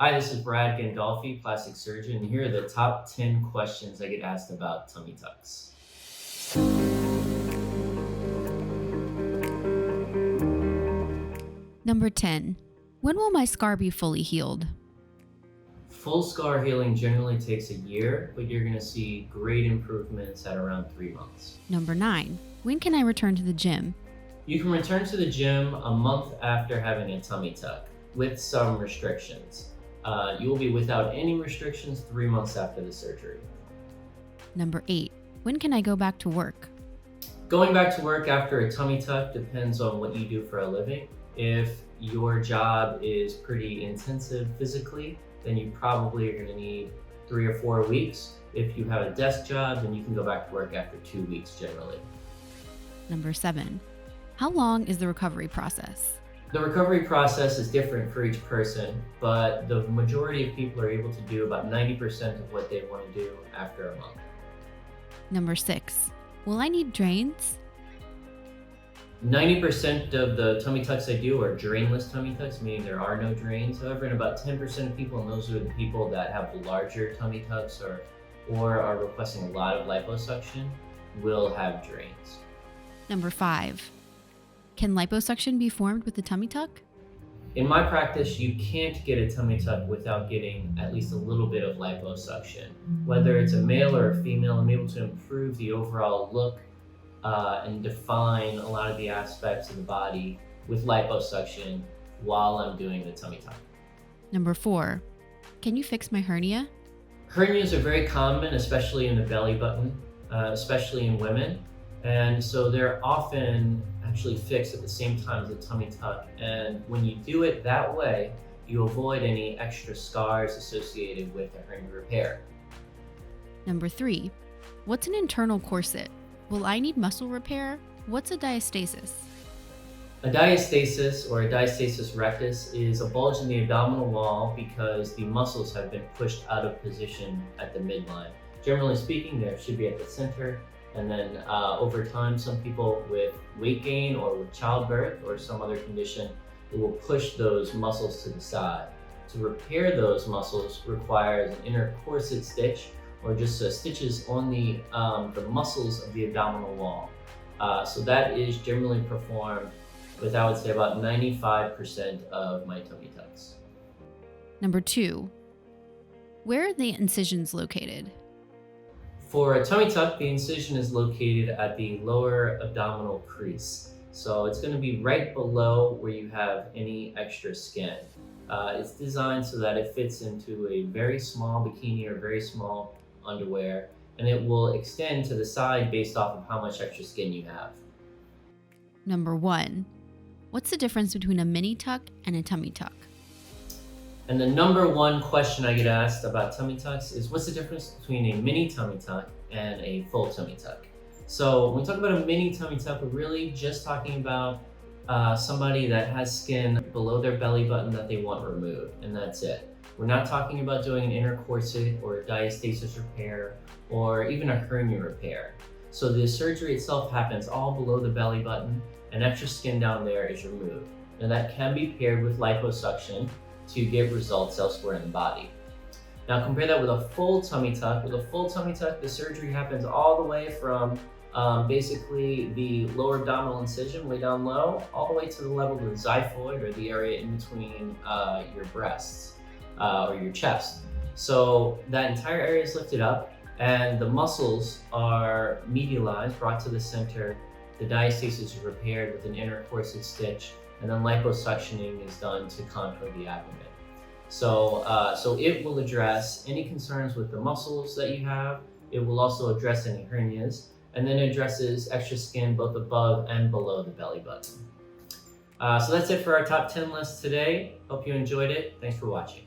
Hi, this is Brad Gandolfi, plastic surgeon, and here are the top 10 questions I get asked about tummy tucks. Number 10. When will my scar be fully healed? Full scar healing generally takes a year, but you're going to see great improvements at around 3 months. Number 9. When can I return to the gym? You can return to the gym a month after having a tummy tuck with some restrictions. You will be without any restrictions 3 months after the surgery. Number 8. When can I go back to work? Going back to work after a tummy tuck depends on what you do for a living. If your job is pretty intensive physically, then you probably are going to need 3 or 4 weeks. If you have a desk job, then you can go back to work after 2 weeks generally. Number 7. How long is the recovery process? The recovery process is different for each person, but the majority of people are able to do about 90% of what they want to do after a month. Number 6. Will I need drains? 90% of the tummy tucks I do are drainless tummy tucks, meaning there are no drains. However, in about 10% of people, and those are the people that have larger tummy tucks or are requesting a lot of liposuction, will have drains. Number 5. Can liposuction be formed with the tummy tuck? In my practice, you can't get a tummy tuck without getting at least a little bit of liposuction. Whether it's a male or a female, I'm able to improve the overall look and define a lot of the aspects of the body with liposuction while I'm doing the tummy tuck. Number 4. Can you fix my hernia? Hernias are very common, especially in the belly button, especially in women. And so they're often actually fixed at the same time as a tummy tuck. And when you do it that way, you avoid any extra scars associated with a hernia repair. Number 3. What's an internal corset? Will I need muscle repair? What's a diastasis? A diastasis or a diastasis rectus is a bulge in the abdominal wall because the muscles have been pushed out of position at the midline. Generally speaking, they should be at the center, and then over time, some people with weight gain or with childbirth or some other condition, it will push those muscles to the side. To repair those muscles requires an inner corset stitch or just stitches on the muscles of the abdominal wall. So that is generally performed with, I would say, about 95% of my tummy tucks. Number 2. Where are the incisions located? For a tummy tuck, the incision is located at the lower abdominal crease. So it's going to be right below where you have any extra skin. It's designed so that it fits into a very small bikini or very small underwear, and it will extend to the side based off of how much extra skin you have. Number 1. What's the difference between a mini tuck and a tummy tuck? And the number one question I get asked about tummy tucks is what's the difference between a mini tummy tuck and a full tummy tuck? So when we talk about a mini tummy tuck, we're really just talking about somebody that has skin below their belly button that they want removed, and that's it. We're not talking about doing an inner corset or a diastasis repair or even a hernia repair. So the surgery itself happens all below the belly button, and extra skin down there is removed. And that can be paired with liposuction to get results elsewhere in the body. Now compare that with a full tummy tuck. With a full tummy tuck, the surgery happens all the way from basically the lower abdominal incision way down low, all the way to the level of the xiphoid, or the area in between your breasts or your chest. So that entire area is lifted up and the muscles are medialized, brought to the center. The diastasis is repaired with an inner corset stitch, and then liposuctioning is done to contour the abdomen. So it will address any concerns with the muscles that you have. It will also address any hernias, and then it addresses extra skin both above and below the belly button. So that's it for our top 10 list today. Hope you enjoyed it. Thanks for watching.